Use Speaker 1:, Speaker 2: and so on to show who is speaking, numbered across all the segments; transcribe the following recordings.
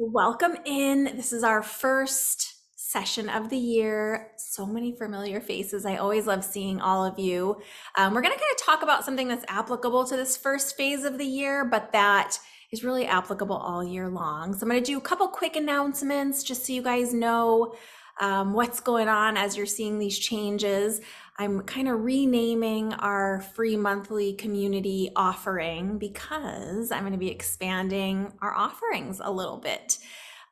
Speaker 1: Welcome in. This is our first session of the year. So many familiar faces. I always love seeing all of you. We're going to kind of talk about something that's applicable to this first phase of the year, but that is really applicable all year long. So I'm going to do a couple quick announcements just so you guys know what's going on as you're seeing these changes. I'm kind of renaming our free monthly community offering because I'm going to be expanding our offerings a little bit.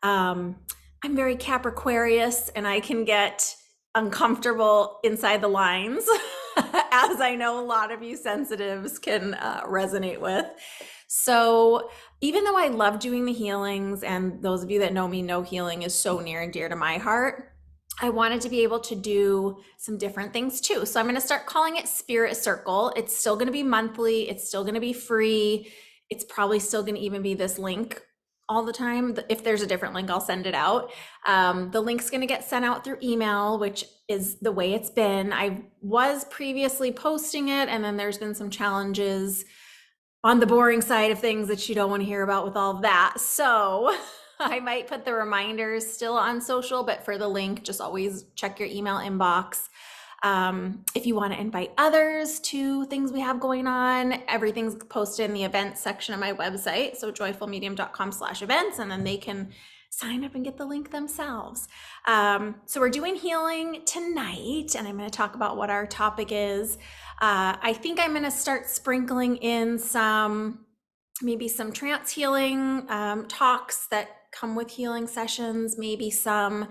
Speaker 1: I'm very Capricornius and I can get uncomfortable inside the lines, as I know a lot of you sensitives can resonate with. So even though I love doing the healings, and those of you that know me know healing is so near and dear to my heart, I wanted to be able to do some different things too. So I'm going to start calling it Spirit Circle. It's still going to be monthly. It's still going to be free. It's probably still going to even be this link all the time. If there's a different link, I'll send it out. The link's going to get sent out through email, which is the way it's been. I was previously posting it, and then there's been some challenges on the boring side of things that you don't want to hear about with all of that. So I might put the reminders still on social, but for the link, just always check your email inbox. If you want to invite others to things we have going on, everything's posted in the events section of my website. So joyfulmedium.com/events, and then they can sign up and get the link themselves. So we're doing healing tonight, and I'm going to talk about what our topic is. I think I'm going to start sprinkling in maybe some trance healing talks that come with healing sessions, maybe some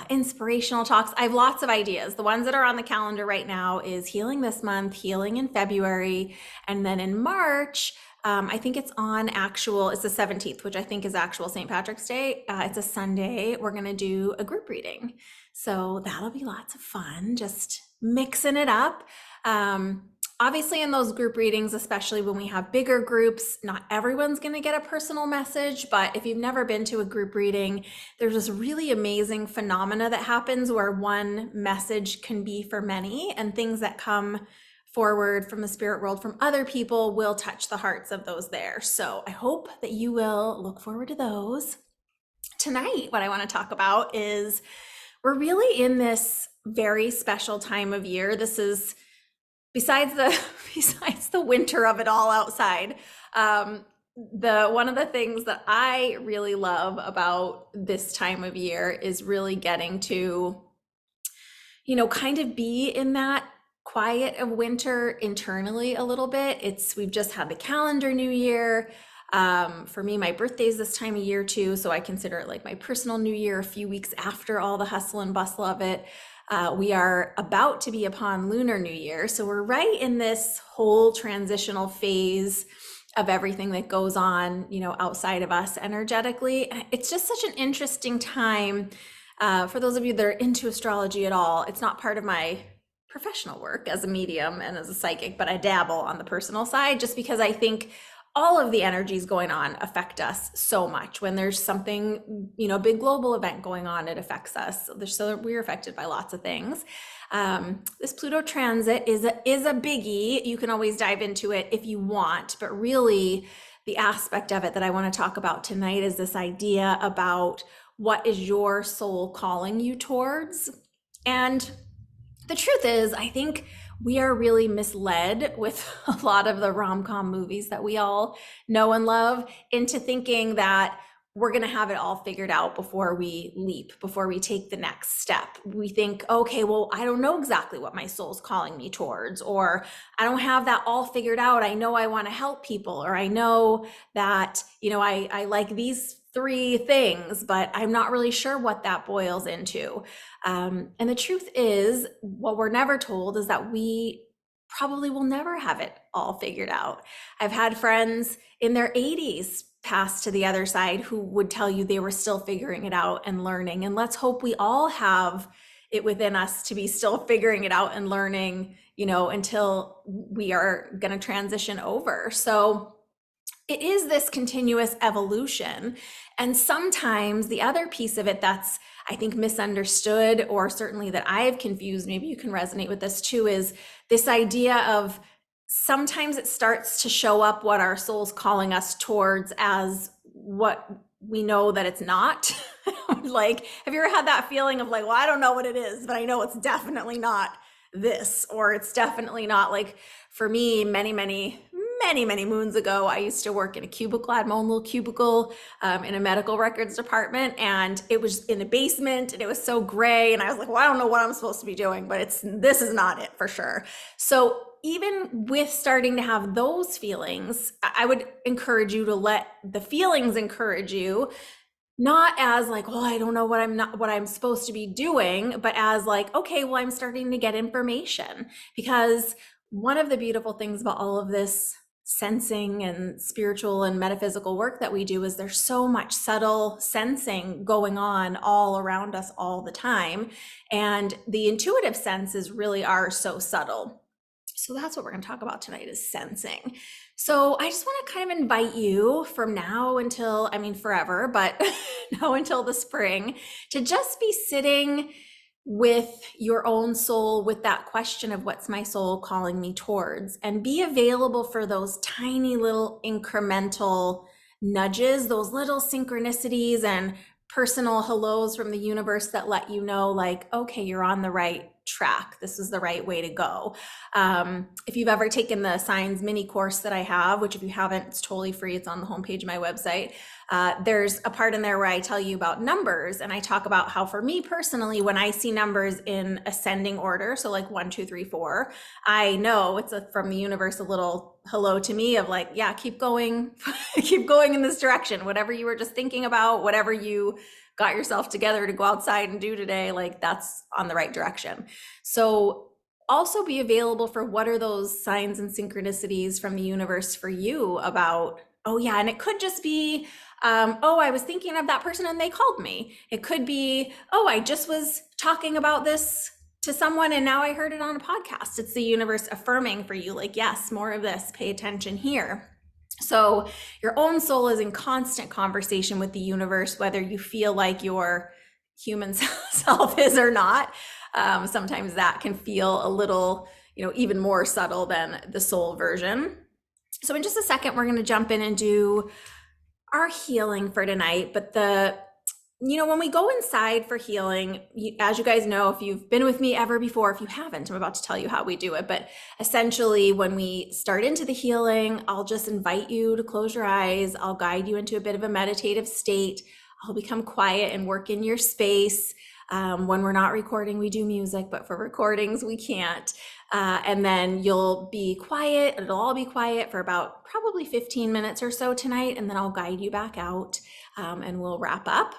Speaker 1: inspirational talks. I have lots of ideas. The ones that are on the calendar right now is healing this month, healing in February, and then in March, I think it's the 17th, which I think is actual St. Patrick's Day. It's a Sunday. We're going to do a group reading. So that'll be lots of fun, just mixing it up. Obviously in those group readings, especially when we have bigger groups, not everyone's going to get a personal message, but if you've never been to a group reading, there's this really amazing phenomena that happens where one message can be for many, and things that come forward from the spirit world from other people will touch the hearts of those there. So I hope that you will look forward to those. Tonight, what I want to talk about is we're really in this very special time of year. This is besides the winter of it all outside. One of the things that I really love about this time of year is really getting to, kind of be in that quiet of winter internally a little bit. We've just had the calendar new year. For me, my birthday's this time of year too, so I consider it like my personal new year, a few weeks after all the hustle and bustle of it. We are about to be upon Lunar New Year. So we're right in this whole transitional phase of everything that goes on, outside of us energetically. It's just such an interesting time. For those of you that are into astrology at all, it's not part of my professional work as a medium and as a psychic, but I dabble on the personal side just because I think all of the energies going on affect us so much. When there's something, big global event going on, it affects us. So we're affected by lots of things. This Pluto transit is a biggie. You can always dive into it if you want, but really the aspect of it that I want to talk about tonight is this idea about what is your soul calling you towards. And the truth is, I think we are really misled with a lot of the rom-com movies that we all know and love into thinking that we're going to have it all figured out before we leap, before we take the next step. We think, okay, well, I don't know exactly what my soul's calling me towards, or I don't have that all figured out. I know I want to help people, or I know that, I like these 3 things, but I'm not really sure what that boils into. And the truth is, what we're never told is that we probably will never have it all figured out. I've had friends in their 80s pass to the other side who would tell you they were still figuring it out and learning. And let's hope we all have it within us to be still figuring it out and learning, until we are going to transition over. So it is this continuous evolution. And sometimes the other piece of it that's, I think, misunderstood, or certainly that I have confused, maybe you can resonate with this too, is this idea of sometimes it starts to show up what our soul's calling us towards as what we know that it's not. Like, have you ever had that feeling of like, well, I don't know what it is, but I know it's definitely not this, or it's definitely not, like, for me, many moons ago, I used to work in a cubicle. I had my own little cubicle in a medical records department, and it was in a basement, and it was so gray, and I was like, well, I don't know what I'm supposed to be doing, but this is not it for sure. So even with starting to have those feelings, I would encourage you to let the feelings encourage you, not as like, well, I don't know what I'm supposed to be doing, but as like, okay, well, I'm starting to get information. Because one of the beautiful things about all of this sensing and spiritual and metaphysical work that we do is there's so much subtle sensing going on all around us all the time. And the intuitive senses really are so subtle. So that's what we're going to talk about tonight, is sensing. So I just want to kind of invite you from now until, I mean, forever, but now until the spring, to just be sitting with your own soul, with that question of what's my soul calling me towards, and be available for those tiny little incremental nudges, those little synchronicities and personal hellos from the universe that let you know, like, okay, you're on the right track. This is the right way to go. If you've ever taken the Signs mini course that I have, which if you haven't, it's totally free. It's on the homepage of my website. There's a part in there where I tell you about numbers, and I talk about how, for me personally, when I see numbers in ascending order, so like 1, 2, 3, 4, I know it's from the universe, a little hello to me of like, yeah, keep going, keep going in this direction. Whatever you were just thinking about, whatever you got yourself together to go outside and do today, like, that's on the right direction. So also be available for what are those signs and synchronicities from the universe for you about, oh yeah, and it could just be, oh, I was thinking of that person and they called me. It could be, oh, I just was talking about this to someone and now I heard it on a podcast. It's the universe affirming for you, like, yes, more of this, pay attention here. So your own soul is in constant conversation with the universe, whether you feel like your human self is or not. Sometimes that can feel a little, even more subtle than the soul version. So in just a second, we're going to jump in and do our healing for tonight. But when we go inside for healing, as you guys know, if you've been with me ever before, if you haven't, I'm about to tell you how we do it. But essentially, when we start into the healing, I'll just invite you to close your eyes. I'll guide you into a bit of a meditative state. I'll become quiet and work in your space. When we're not recording, we do music, but for recordings, we can't. And then you'll be quiet. It'll all be quiet for about probably 15 minutes or so tonight. And then I'll guide you back out and we'll wrap up.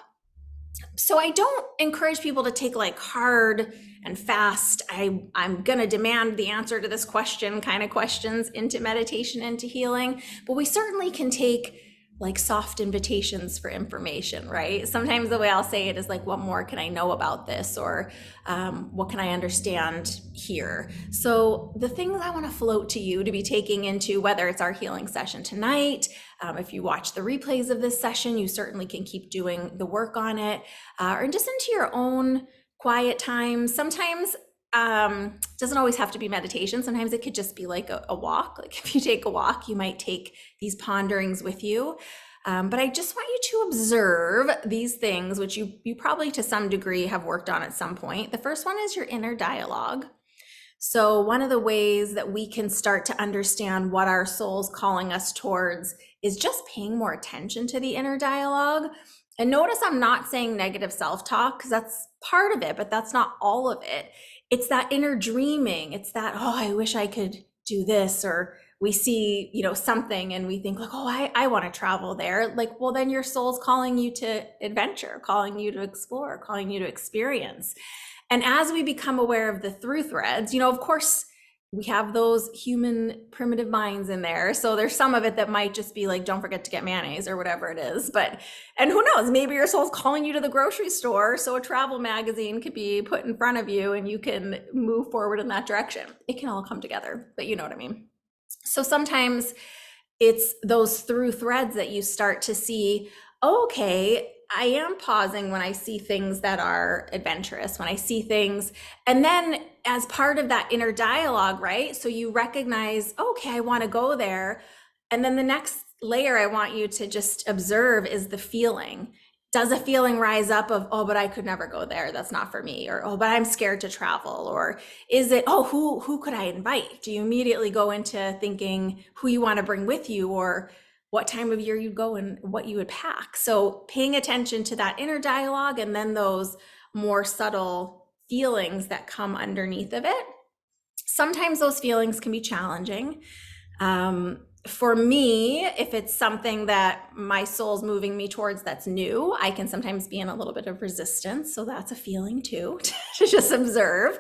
Speaker 1: So I don't encourage people to take like hard and fast, I'm going to demand the answer to this question kind of questions into meditation, into healing, but we certainly can take like soft invitations for information, right? Sometimes the way I'll say it is like, what more can I know about this? Or what can I understand here? So the things I want to float to you to be taking into, whether it's our healing session tonight, if you watch the replays of this session, you certainly can keep doing the work on it, or just into your own quiet time. Sometimes doesn't always have to be meditation. Sometimes it could just be like a walk. Like if you take a walk, you might take these ponderings with you. But I just want you to observe these things, which you probably to some degree have worked on at some point. The first one is your inner dialogue. So one of the ways that we can start to understand what our soul's calling us towards is just paying more attention to the inner dialogue. And notice I'm not saying negative self-talk, because that's part of it, but that's not all of it. It's that inner dreaming. It's that, oh, I wish I could do this. Or we see, something and we think like, oh, I want to travel there. Like, well, then your soul's calling you to adventure, calling you to explore, calling you to experience. And as we become aware of the through threads, of course, we have those human primitive minds in there. So there's some of it that might just be like, don't forget to get mayonnaise or whatever it is. And who knows, maybe your soul's calling you to the grocery store. So a travel magazine could be put in front of you and you can move forward in that direction. It can all come together, but you know what I mean? So sometimes it's those through threads that you start to see, okay, I am pausing when I see things that are adventurous, when I see things, and then as part of that inner dialogue, right? So you recognize, okay, I want to go there. And then the next layer I want you to just observe is the feeling. Does a feeling rise up of, oh, but I could never go there, that's not for me, or oh, but I'm scared to travel? Or is it, oh, who could I invite? Do you immediately go into thinking who you want to bring with you, or what time of year you'd go and what you would pack? So paying attention to that inner dialogue, and then those more subtle feelings that come underneath of it. Sometimes those feelings can be challenging. For me, if it's something that my soul's moving me towards that's new, I can sometimes be in a little bit of resistance. So that's a feeling too, to just observe.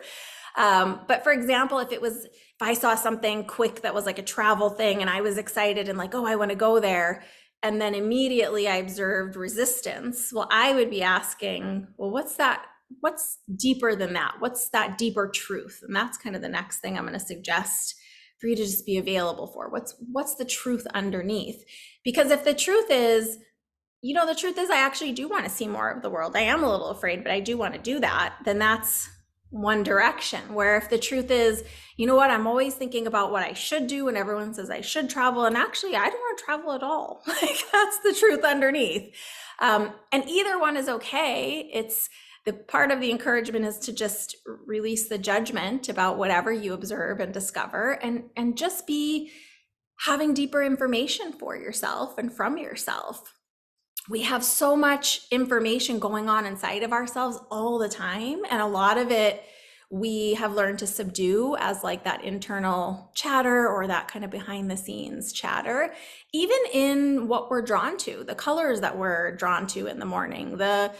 Speaker 1: But for example, if I saw something quick that was like a travel thing and I was excited and like, oh, I want to go there. And then immediately I observed resistance. Well, I would be asking, well, what's that? What's deeper than that? What's that deeper truth? And that's kind of the next thing I'm going to suggest for you to just be available for. What's the truth underneath? Because if the truth is, the truth is I actually do want to see more of the world. I am a little afraid, but I do want to do that. Then that's one direction. Where if the truth is, you know what, I'm always thinking about what I should do and everyone says I should travel, and actually I don't want to travel at all. Like, that's the truth underneath. And either one is okay. It's the part of the encouragement is to just release the judgment about whatever you observe and discover, and just be having deeper information for yourself and from yourself. We have so much information going on inside of ourselves all the time, and a lot of it we have learned to subdue as like that internal chatter or that kind of behind the scenes chatter, even in what we're drawn to, the colors that we're drawn to in the morning, the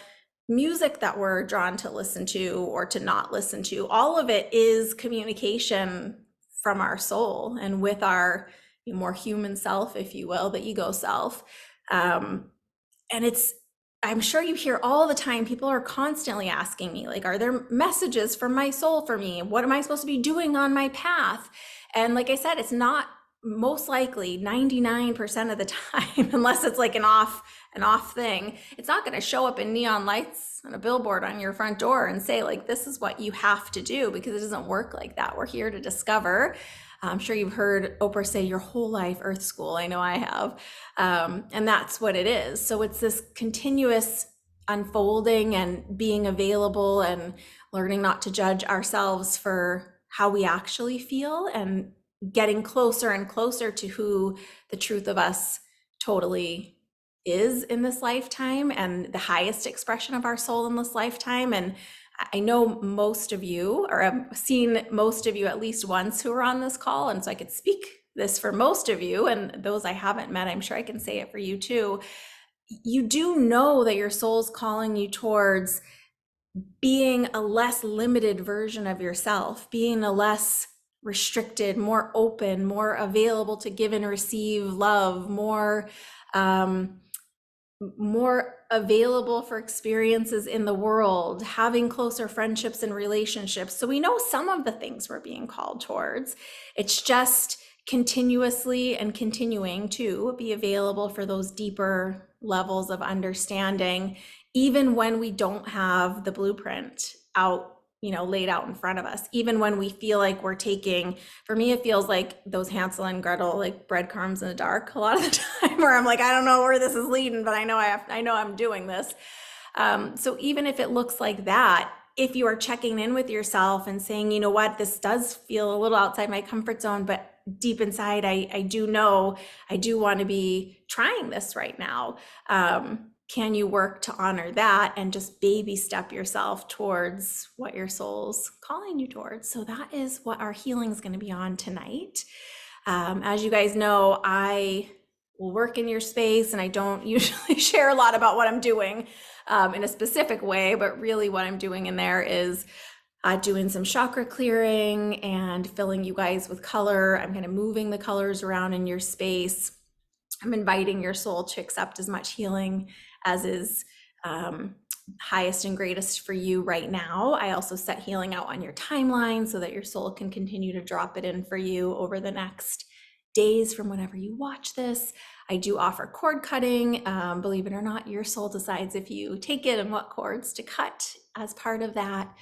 Speaker 1: music that we're drawn to listen to or to not listen to. All of it is communication from our soul and with our more human self, if you will, the ego self. And I'm sure you hear all the time, people are constantly asking me, like, are there messages from my soul for me? What am I supposed to be doing on my path? And like I said, it's not, most likely 99% of the time, unless it's like an off thing, it's not going to show up in neon lights on a billboard on your front door and say like, this is what you have to do, because it doesn't work like that. We're here to discover. I'm sure you've heard Oprah say your whole life Earth School. I know I have. And that's what it is. So it's this continuous unfolding and being available and learning not to judge ourselves for how we actually feel, and getting closer and closer to who the truth of us totally is in this lifetime, and the highest expression of our soul in this lifetime. And I know most of you, or I've seen most of you at least once who are on this call, and so I could speak this for most of you, and those I haven't met, I'm sure I can say it for you too. You do know that your soul's calling you towards being a less limited version of yourself, being a less restricted, more open, more available to give and receive love, more available for experiences in the world, having closer friendships and relationships. So we know some of the things we're being called towards. It's just continuously and continuing to be available for those deeper levels of understanding, even when we don't have the blueprint out, laid out in front of us, even when we feel like we're taking, for me, it feels like those Hansel and Gretel, like breadcrumbs in the dark a lot of the time, where I'm like, I don't know where this is leading, but I know I'm doing this. So even if it looks like that, if you are checking in with yourself and saying, you know what, this does feel a little outside my comfort zone, but deep inside, I do know I do want to be trying this right now. Can you work to honor that and just baby step yourself towards what your soul's calling you towards? So that is what our healing is going to be on tonight. As you guys know, I will work in your space, and I don't usually share a lot about what I'm doing in a specific way, but really what I'm doing in there is doing some chakra clearing and filling you guys with color. I'm kind of moving the colors around in your space. I'm inviting your soul to accept as much healing as is highest and greatest for you right now. I also set healing out on your timeline so that your soul can continue to drop it in for you over the next days from whenever you watch this. I do offer cord cutting. Believe it or not, your soul decides if you take it and what cords to cut as part of that.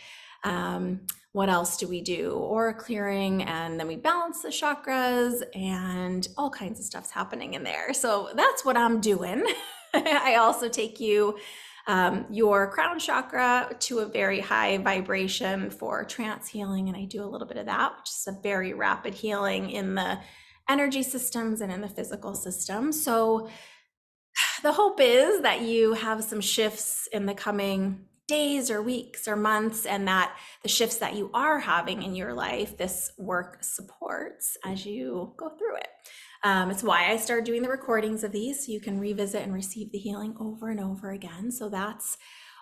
Speaker 1: What else do we do? Aura clearing, and then we balance the chakras, and all kinds of stuff's happening in there. So that's what I'm doing. I also take you your crown chakra to a very high vibration for trance healing, and I do a little bit of that, which is a very rapid healing in the energy systems and in the physical system. So the hope is that you have some shifts in the coming days or weeks or months, and that the shifts that you are having in your life, this work supports as you go through it. It's why I started doing the recordings of these, so you can revisit and receive the healing over and over again. So that's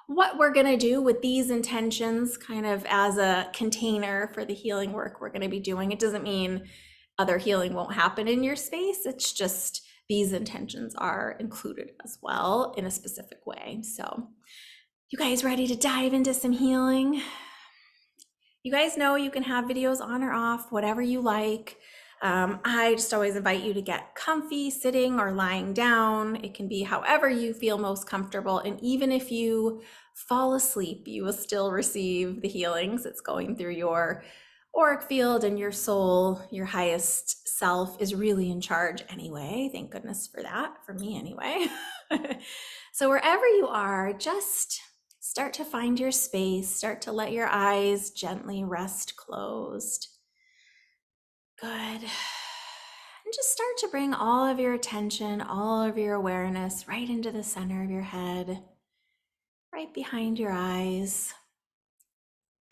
Speaker 1: what we're going to do with these intentions, kind of as a container for the healing work we're going to be doing. It doesn't mean other healing won't happen in your space. It's just these intentions are included as well in a specific way. So you guys ready to dive into some healing? You guys know you can have videos on or off, whatever you like. I just always invite you to get comfy, sitting or lying down. It can be however you feel most comfortable. And even if you fall asleep, you will still receive the healings. It's going through your auric field, and your soul, your highest self, is really in charge anyway. Thank goodness for that, for me anyway. So wherever you are, just start to find your space. Start to let your eyes gently rest closed. Good. And just start to bring all of your attention, all of your awareness right into the center of your head, right behind your eyes.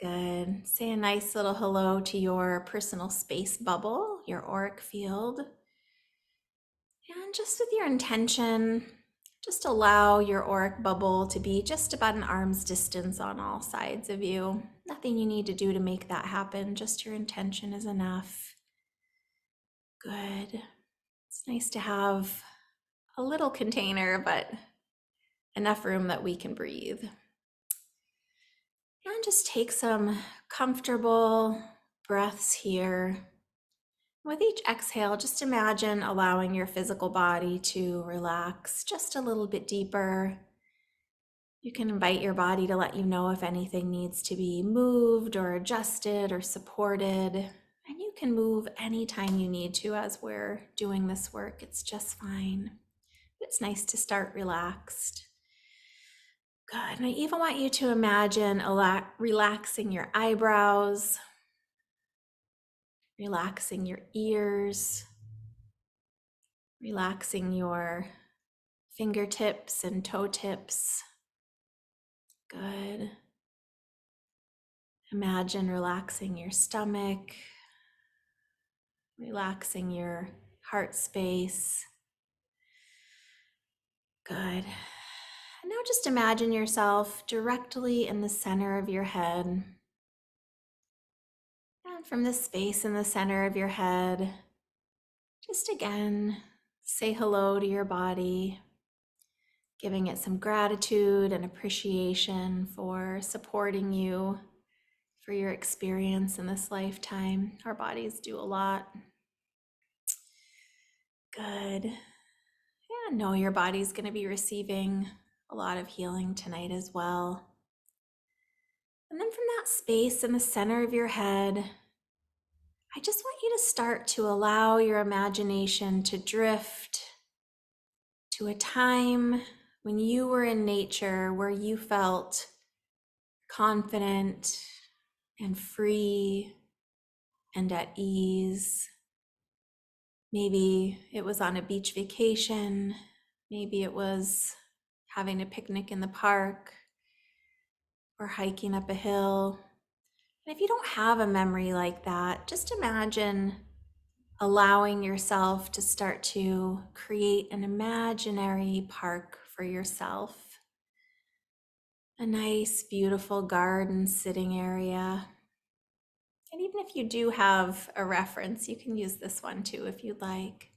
Speaker 1: Good. Say a nice little hello to your personal space bubble, your auric field. And just with your intention, just allow your auric bubble to be just about an arm's distance on all sides of you. Nothing you need to do to make that happen, just your intention is enough. Good. It's nice to have a little container, but enough room that we can breathe. And just take some comfortable breaths here. With each exhale, just imagine allowing your physical body to relax just a little bit deeper. You can invite your body to let you know if anything needs to be moved or adjusted or supported. And you can move anytime you need to as we're doing this work. It's just fine. It's nice to start relaxed. Good. And I even want you to imagine relaxing your eyebrows, relaxing your ears, relaxing your fingertips and toe tips. Good. Imagine relaxing your stomach, relaxing your heart space. Good. And now just imagine yourself directly in the center of your head. And from the space in the center of your head, just again, say hello to your body, giving it some gratitude and appreciation for supporting you, for your experience in this lifetime. Our bodies do a lot. Good. Yeah, know your body's going to be receiving a lot of healing tonight as well. And then from that space in the center of your head, I just want you to start to allow your imagination to drift to a time when you were in nature, where you felt confident and free and at ease. Maybe it was on a beach vacation. Maybe it was having a picnic in the park or hiking up a hill. And if you don't have a memory like that, just imagine allowing yourself to start to create an imaginary park for yourself. A nice, beautiful garden sitting area. And even if you do have a reference, you can use this one too if you'd like.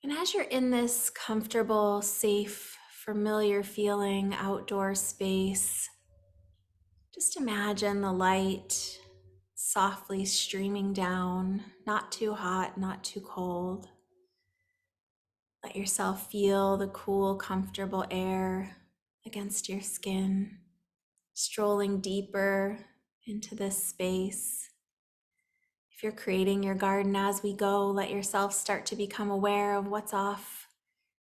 Speaker 1: And as you're in this comfortable, safe, familiar feeling outdoor space, just imagine the light softly streaming down, not too hot, not too cold. Let yourself feel the cool, comfortable air against your skin. strolling deeper into this space. If you're creating your garden as we go, let yourself start to become aware of what's off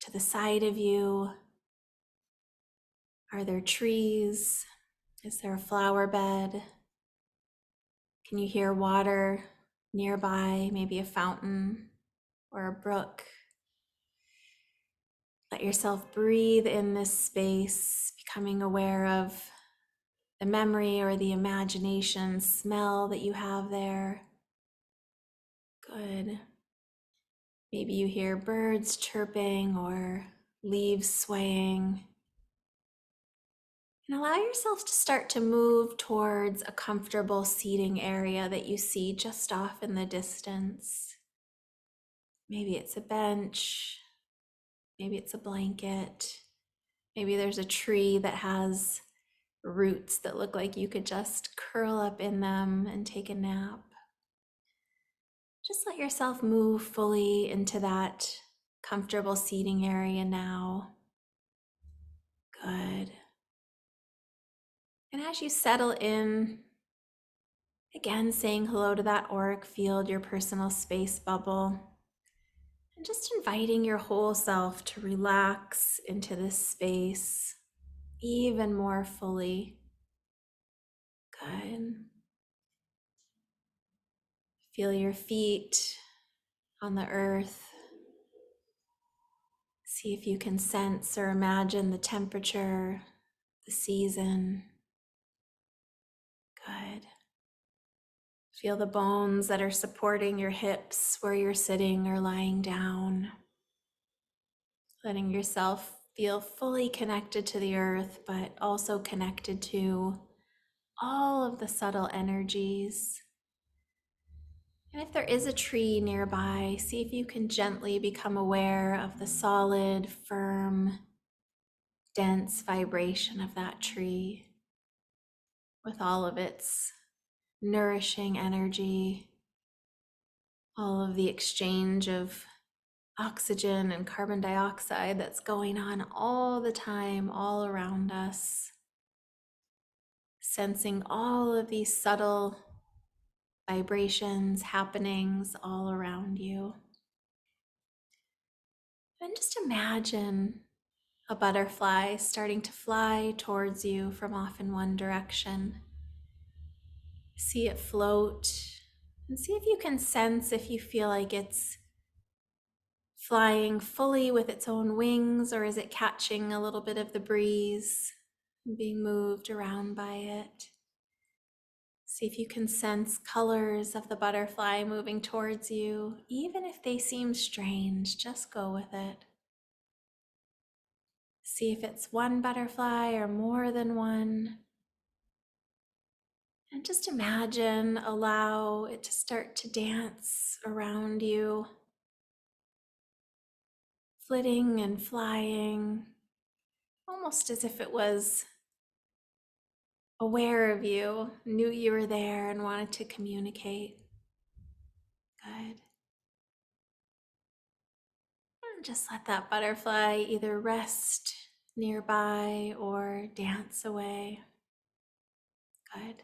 Speaker 1: to the side of you. Are there trees? Is there a flower bed? Can you hear water nearby, maybe a fountain or a brook? Let yourself breathe in this space, becoming aware of the memory or the imagination smell that you have there. Good. Maybe you hear birds chirping or leaves swaying. And allow yourself to start to move towards a comfortable seating area that you see just off in the distance. Maybe it's a bench, maybe it's a blanket, maybe there's a tree that has roots that look like you could just curl up in them and take a nap. Just let yourself move fully into that comfortable seating area now. Good. And as you settle in, again saying hello to that auric field, your personal space bubble, and just inviting your whole self to relax into this space even more fully. Good. Feel your feet on the earth. See if you can sense or imagine the temperature, the season. Good. Feel the bones that are supporting your hips where you're sitting or lying down. Letting yourself feel fully connected to the earth, but also connected to all of the subtle energies. And if there is a tree nearby, see if you can gently become aware of the solid, firm, dense vibration of that tree with all of its nourishing energy, all of the exchange of oxygen and carbon dioxide that's going on all the time, all around us. Sensing all of these subtle vibrations, happenings all around you. And just imagine a butterfly starting to fly towards you from off in one direction. See it float and see if you can sense if you feel like it's flying fully with its own wings, or is it catching a little bit of the breeze and being moved around by it. See if you can sense colors of the butterfly moving towards you. Even if they seem strange, just go with it. See if it's one butterfly or more than one. And just imagine, allow it to start to dance around you, flitting and flying, almost as if it was aware of you, knew you were there and wanted to communicate. Good. And just let that butterfly either rest nearby or dance away. Good.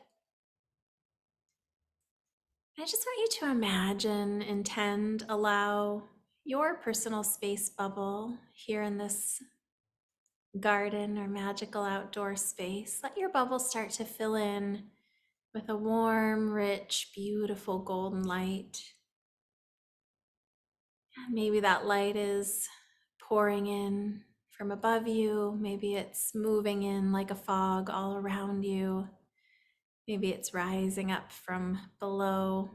Speaker 1: I just want you to imagine, intend, allow your personal space bubble here in this garden or magical outdoor space. Let your bubble start to fill in with a warm, rich, beautiful golden light. And maybe that light is pouring in from above you. Maybe it's moving in like a fog all around you. Maybe it's rising up from below.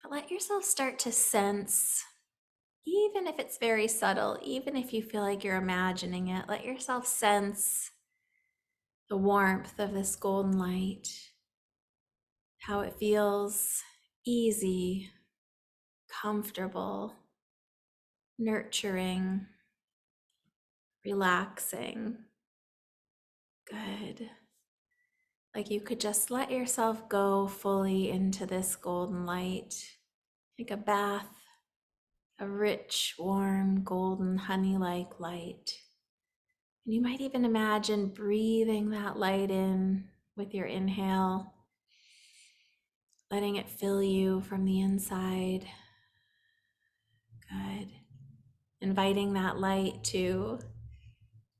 Speaker 1: But let yourself start to sense, even if it's very subtle, even if you feel like you're imagining it, let yourself sense the warmth of this golden light, how it feels easy, comfortable, nurturing, relaxing. Good. Like you could just let yourself go fully into this golden light, like a bath, a rich, warm, golden, honey-like light. And you might even imagine breathing that light in with your inhale, letting it fill you from the inside. Good. Inviting that light to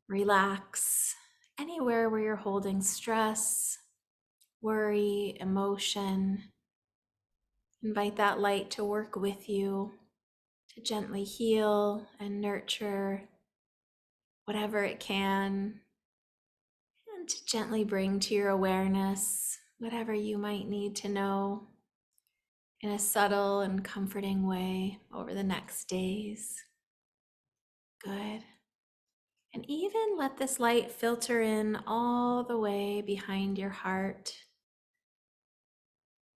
Speaker 1: relax anywhere where you're holding stress, worry, emotion. Invite that light to work with you, to gently heal and nurture whatever it can, and to gently bring to your awareness whatever you might need to know in a subtle and comforting way over the next days. Good. And even let this light filter in all the way behind your heart,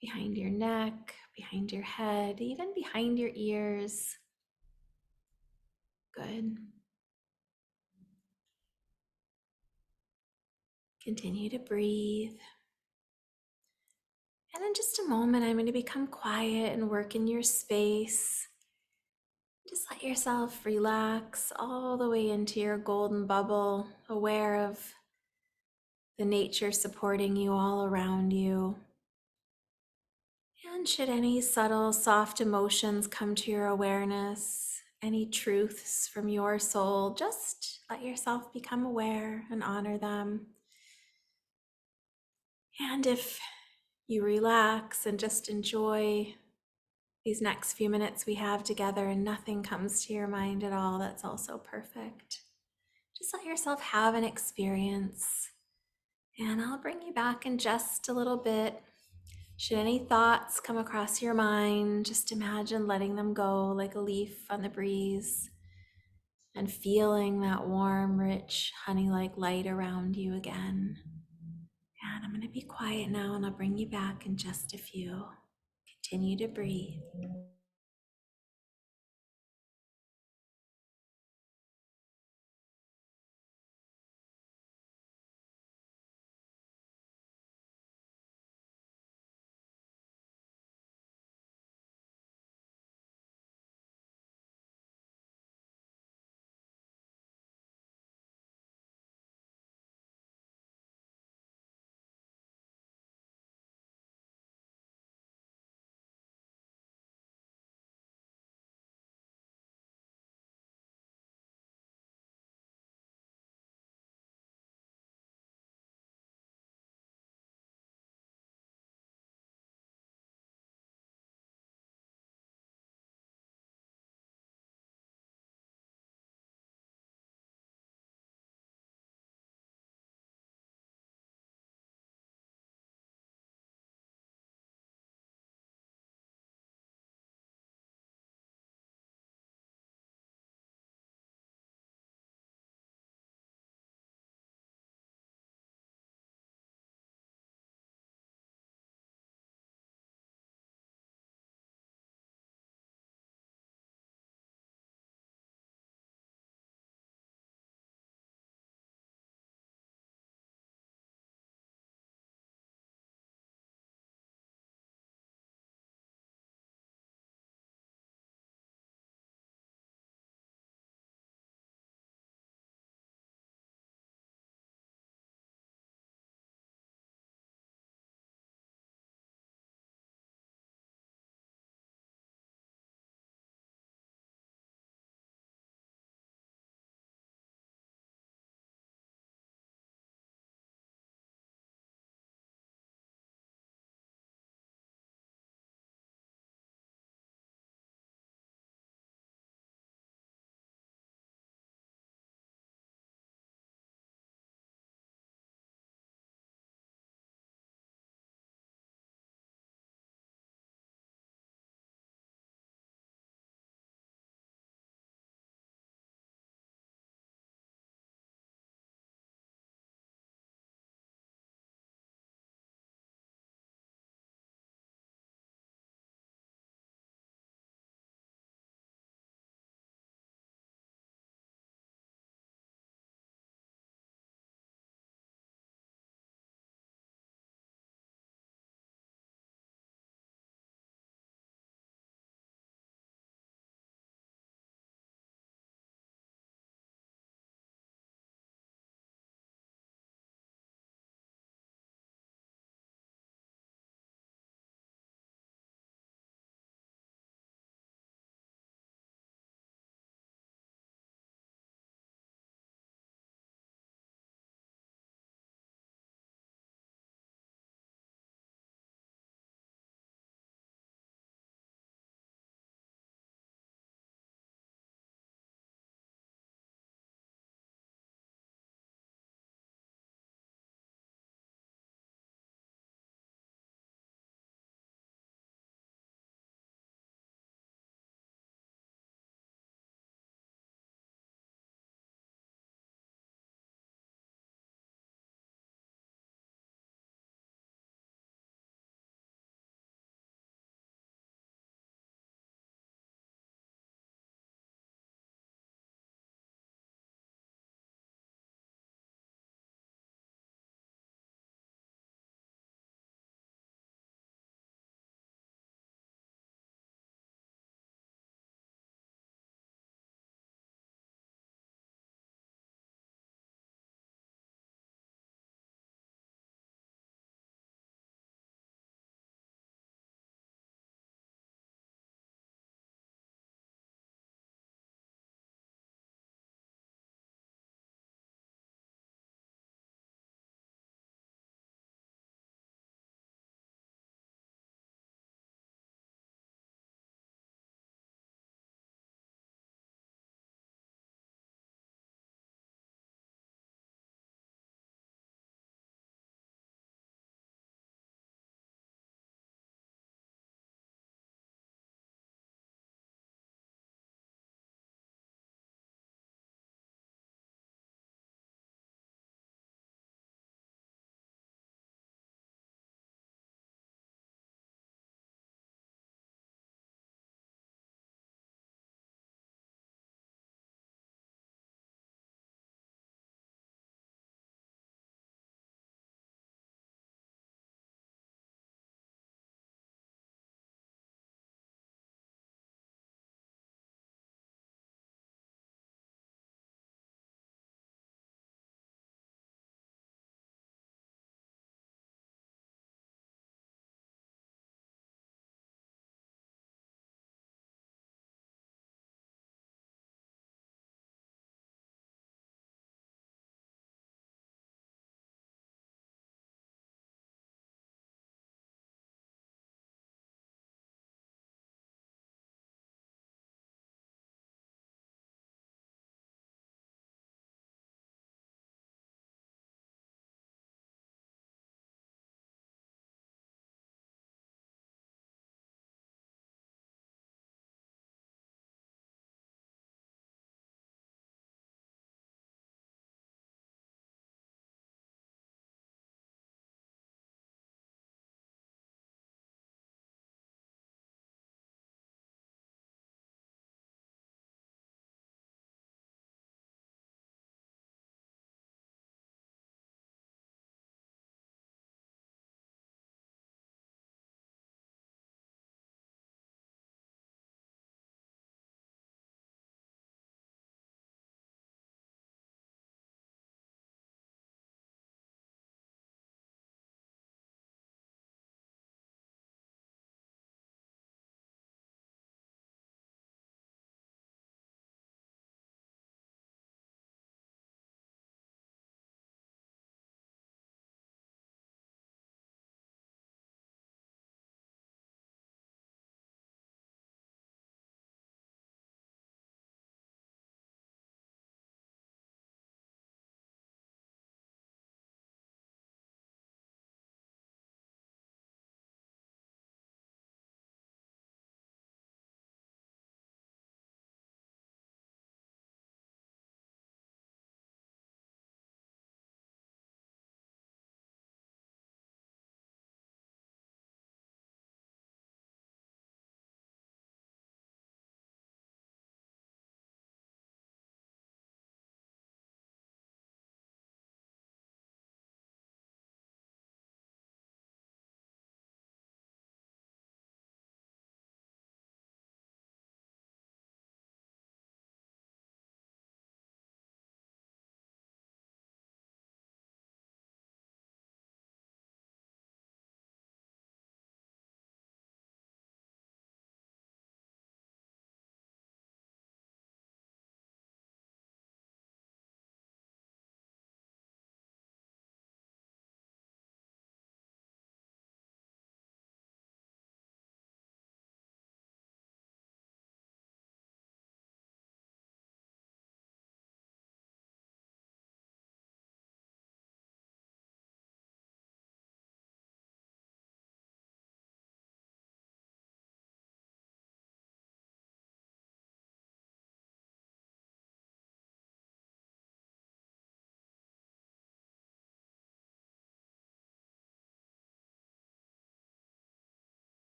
Speaker 1: behind your neck, behind your head, even behind your ears. Good. Continue to breathe. And in just a moment, I'm going to become quiet and work in your space. Just let yourself relax all the way into your golden bubble, aware of the nature supporting you all around you. And should any subtle, soft emotions come to your awareness, any truths from your soul, just let yourself become aware and honor them. And if you relax and just enjoy these next few minutes we have together and nothing comes to your mind at all, that's also perfect. Just let yourself have an experience. And I'll bring you back in just a little bit. Should any thoughts come across your mind, just imagine letting them go like a leaf on the breeze and feeling that warm, rich, honey-like light around you again. And I'm going to be quiet now and I'll bring you back in just a few. Continue to breathe.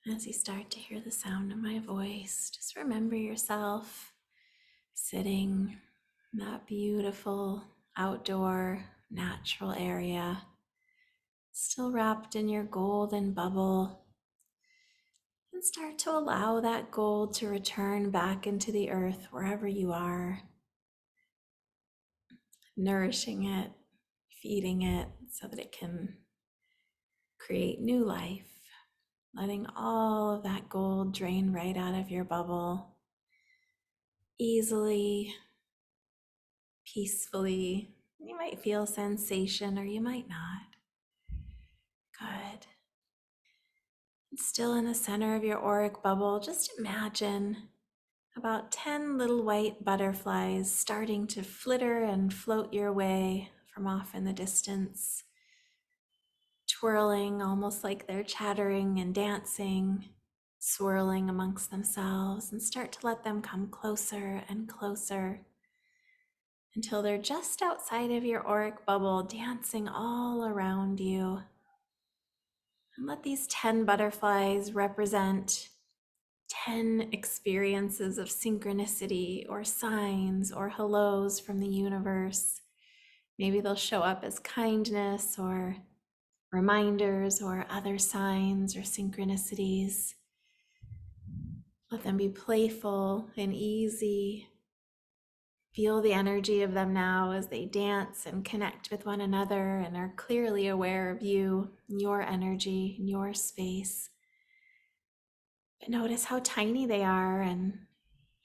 Speaker 1: As you start to hear the sound of my voice, just remember yourself sitting in that beautiful outdoor natural area, still wrapped in your golden bubble, and start to allow that gold to return back into the earth wherever you are, nourishing it, feeding it so that it can create new life, letting all of that gold drain right out of your bubble easily, peacefully. You might feel sensation or you might not. Good. And still in the center of your auric bubble, just imagine about 10 little white butterflies starting to flitter and float your way from off in the distance, twirling almost like they're chattering and dancing, swirling amongst themselves, and start to let them come closer and closer until they're just outside of your auric bubble, dancing all around you. And let these 10 butterflies represent 10 experiences of synchronicity or signs or hellos from the universe. Maybe they'll show up as kindness or reminders or other signs or synchronicities. Let them be playful and easy. Feel the energy of them now as they dance and connect with one another and are clearly aware of you, your energy, your space. But notice how tiny they are, and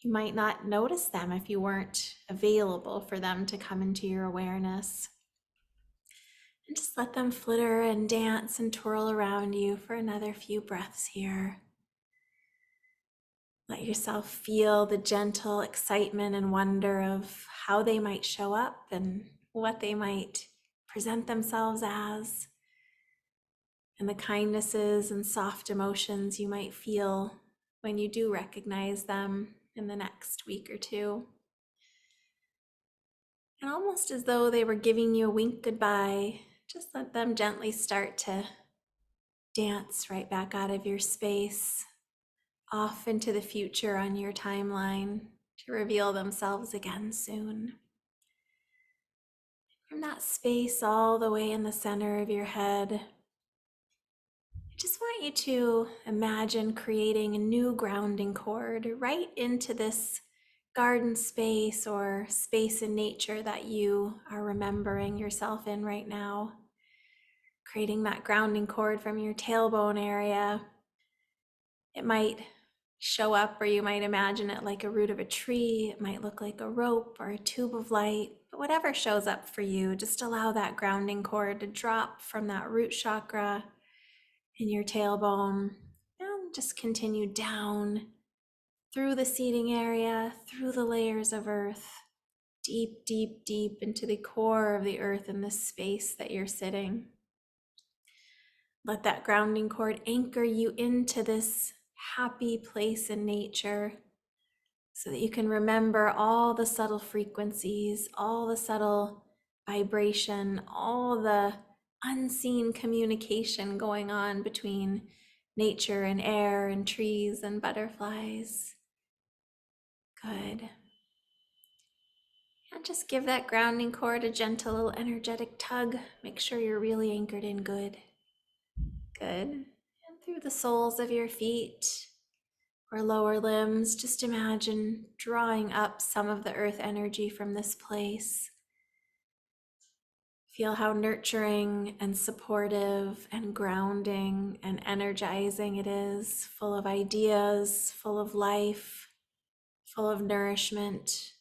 Speaker 1: you might not notice them if you weren't available for them to come into your awareness. And just let them flitter and dance and twirl around you for another few breaths here. Let yourself feel the gentle excitement and wonder of how they might show up and what they might present themselves as, and the kindnesses and soft emotions you might feel when you do recognize them in the next week or two. And almost as though they were giving you a wink goodbye, just let them gently start to dance right back out of your space, off into the future on your timeline, to reveal themselves again soon. From that space all the way in the center of your head, I just want you to imagine creating a new grounding cord right into this garden space or space in nature that you are remembering yourself in right now. Creating that grounding cord from your tailbone area. It might show up, or you might imagine it like a root of a tree. It might look like a rope or a tube of light, but whatever shows up for you, just allow that grounding cord to drop from that root chakra in your tailbone and just continue down through the seeding area, through the layers of earth, deep, deep, deep into the core of the earth in this space that you're sitting. Let that grounding cord anchor you into this happy place in nature so that you can remember all the subtle frequencies, all the subtle vibration, all the unseen communication going on between nature and air and trees and butterflies. Good. And just give that grounding cord a gentle little energetic tug. Make sure you're really anchored in good. Good. And through the soles of your feet or lower limbs, just imagine drawing up some of the earth energy from this place. Feel how nurturing and supportive and grounding and energizing it is, full of ideas, full of life, full of nourishment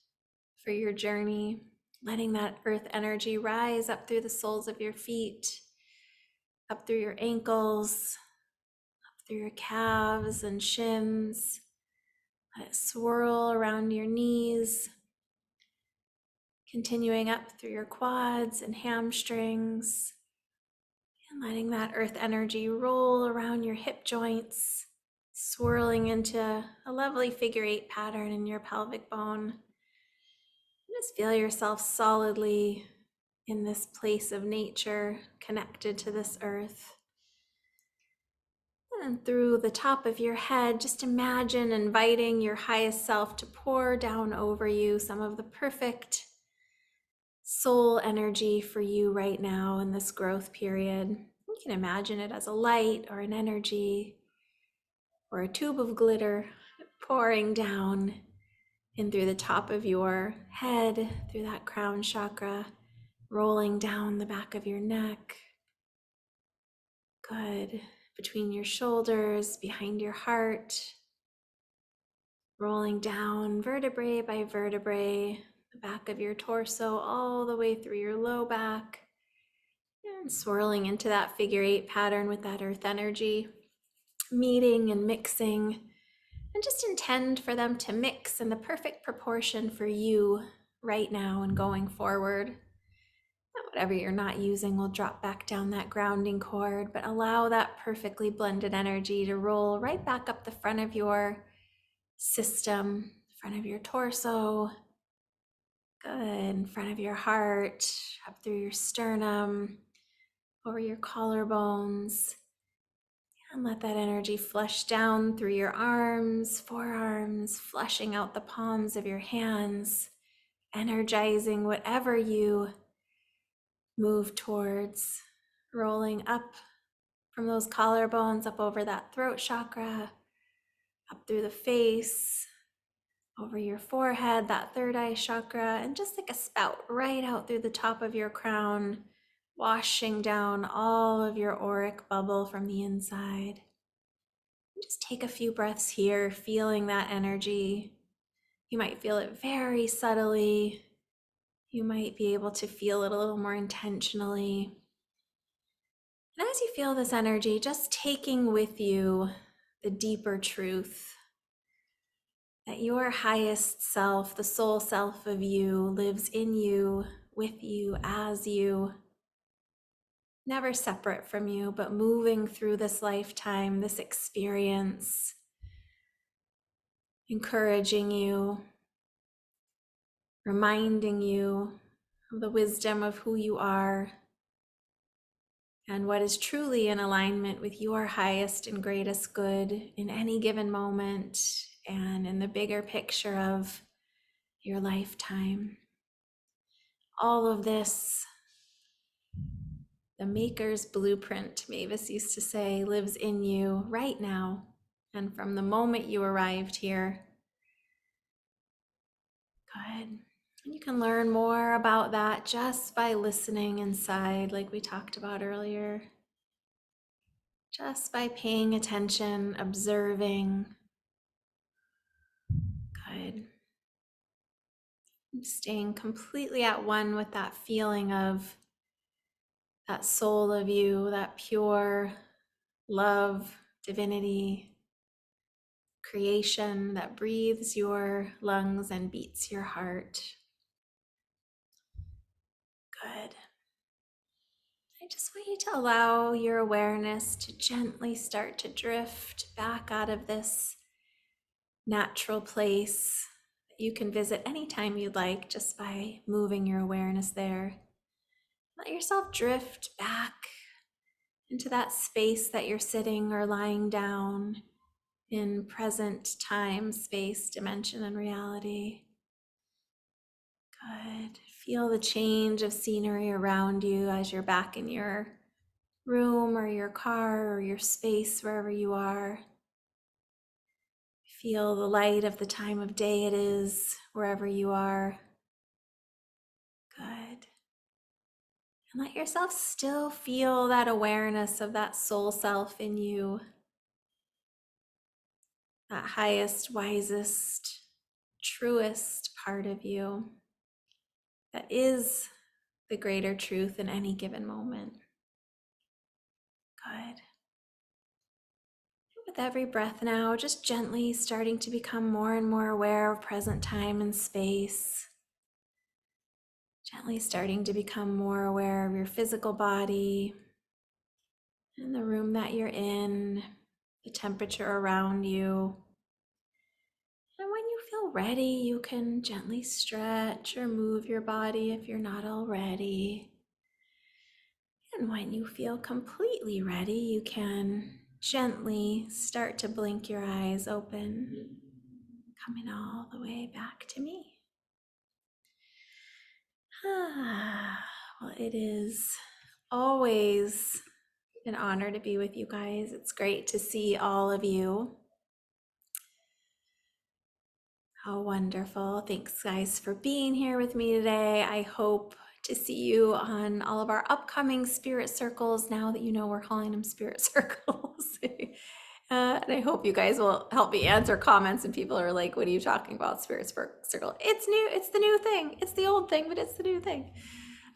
Speaker 1: for your journey. Letting that earth energy rise up through the soles of your feet, up through your ankles, through your calves and shins. Let it swirl around your knees, continuing up through your quads and hamstrings, and letting that earth energy roll around your hip joints, swirling into a lovely figure eight pattern in your pelvic bone. Just feel yourself solidly in this place of nature, connected to this earth. And through the top of your head, just imagine inviting your highest self to pour down over you some of the perfect soul energy for you right now in this growth period. You can imagine it as a light or an energy or a tube of glitter pouring down in through the top of your head, through that crown chakra, rolling down the back of your neck. Good. Between your shoulders, behind your heart, rolling down vertebrae by vertebrae, the back of your torso, all the way through your low back, and swirling into that figure 8 pattern with that earth energy, meeting and mixing, and just intend for them to mix in the perfect proportion for you right now and going forward. Whatever you're not using will drop back down that grounding cord, but allow that perfectly blended energy to roll right back up the front of your system, front of your torso, good, in front of your heart, up through your sternum, over your collarbones, and let that energy flush down through your arms, forearms, flushing out the palms of your hands, energizing whatever you move towards, rolling up from those collarbones, up over that throat chakra, up through the face, over your forehead, that third eye chakra, and just like a spout right out through the top of your crown, washing down all of your auric bubble from the inside. And just take a few breaths here, feeling that energy. You might feel it very subtly. You might be able to feel it a little more intentionally. And as you feel this energy, just taking with you the deeper truth that your highest self, the soul self of you, lives in you, with you, as you, never separate from you, but moving through this lifetime, this experience, encouraging you, reminding you of the wisdom of who you are and what is truly in alignment with your highest and greatest good in any given moment and in the bigger picture of your lifetime. All of this, the maker's blueprint, Mavis used to say, lives in you right now. And from the moment you arrived here, good. And you can learn more about that just by listening inside, like we talked about earlier. Just by paying attention, observing. Good. Staying completely at one with that feeling of that soul of you, that pure love, divinity, creation that breathes your lungs and beats your heart. Good. I just want you to allow your awareness to gently start to drift back out of this natural place that you can visit anytime you'd like just by moving your awareness there. Let yourself drift back into that space that you're sitting or lying down in present time, space, dimension, and reality. Good. Feel the change of scenery around you as you're back in your room or your car or your space, wherever you are. Feel the light of the time of day it is, wherever you are. Good. And let yourself still feel that awareness of that soul self in you, that highest, wisest, truest part of you that is the greater truth in any given moment. Good. With every breath now, just gently starting to become more and more aware of present time and space. Gently starting to become more aware of your physical body and the room that you're in, the temperature around you. And when you feel ready, you can gently stretch or move your body if you're not already. And when you feel completely ready, you can gently start to blink your eyes open, coming all the way back to me. Well, it is always an honor to be with you guys. It's great to see all of you. How wonderful. Thanks, guys, for being here with me today. I hope to see you on all of our upcoming spirit circles now that you know we're calling them spirit circles. And I hope you guys will help me answer comments and people are like, what are you talking about, spirit circle? It's new. It's the new thing. It's the old thing, but it's the new thing.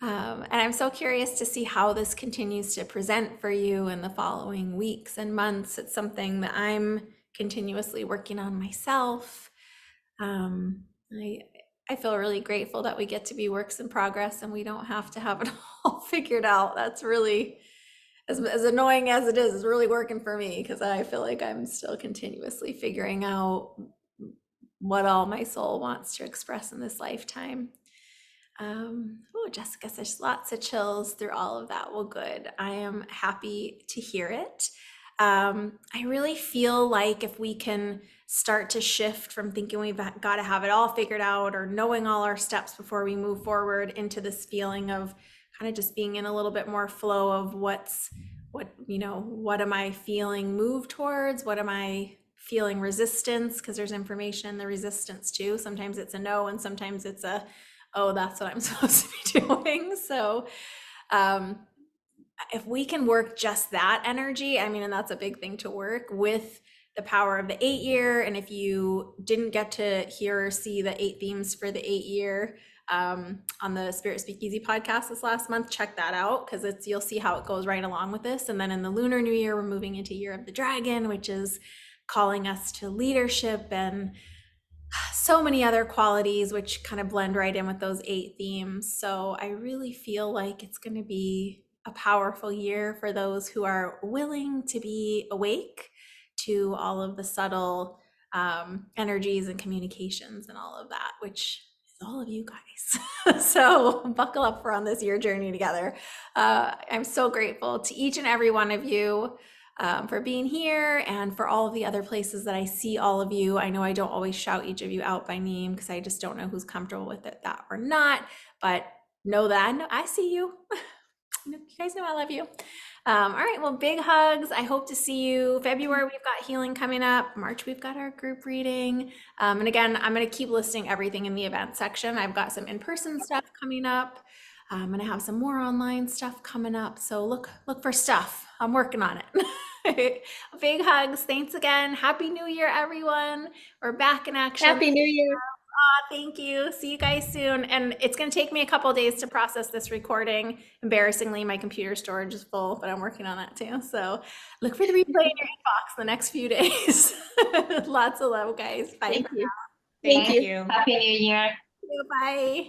Speaker 1: And I'm so curious to see how this continues to present for you in the following weeks and months. It's something that I'm continuously working on myself. I feel really grateful that we get to be works in progress and we don't have to have it all figured out. That's really, as annoying as it is really working for me because I feel like I'm still continuously figuring out what all my soul wants to express in this lifetime. Oh, Jessica says lots of chills through all of that. Well, good. I am happy to hear it. I really feel like if we can start to shift from thinking we've got to have it all figured out or knowing all our steps before we move forward into this feeling of kind of just being in a little bit more flow of what am I feeling move towards? What am I feeling resistance? Because there's information in the resistance too. Sometimes it's a no, and sometimes it's a, oh, that's what I'm supposed to be doing. So, if we can work just that energy, I mean, and that's a big thing to work with the power of the 8-year. And if you didn't get to hear or see the 8 themes for the 8-year on the Spirit Speakeasy podcast this last month, check that out because you'll see how it goes right along with this. And then in the Lunar New Year, we're moving into Year of the Dragon, which is calling us to leadership and so many other qualities which kind of blend right in with those 8 themes. So I really feel like it's going to be a powerful year for those who are willing to be awake to all of the subtle energies and communications and all of that, which is all of you guys. So buckle up, we're on this year journey together. I'm so grateful to each and every one of you for being here and for all of the other places that I see all of you. I know I don't always shout each of you out by name because I just don't know who's comfortable with it, that or not, but know that I see you. You guys know I love you. All right, well, big hugs. I hope to see you. February, we've got healing coming up. March, we've got our group reading. And again, I'm going to keep listing everything in the event section. I've got some in-person stuff coming up. I'm going to have some more online stuff coming up. So look for stuff. I'm working on it. Big hugs. Thanks again. Happy New Year, everyone. We're back in action.
Speaker 2: Happy New Year.
Speaker 1: Thank you. See you guys soon. And it's going to take me a couple days to process this recording. Embarrassingly, my computer storage is full, but I'm working on that too. So look for the replay in your inbox the next few days. Lots of love, guys. Bye.
Speaker 2: Thank you.
Speaker 3: Thank you. Happy New Year.
Speaker 1: Bye.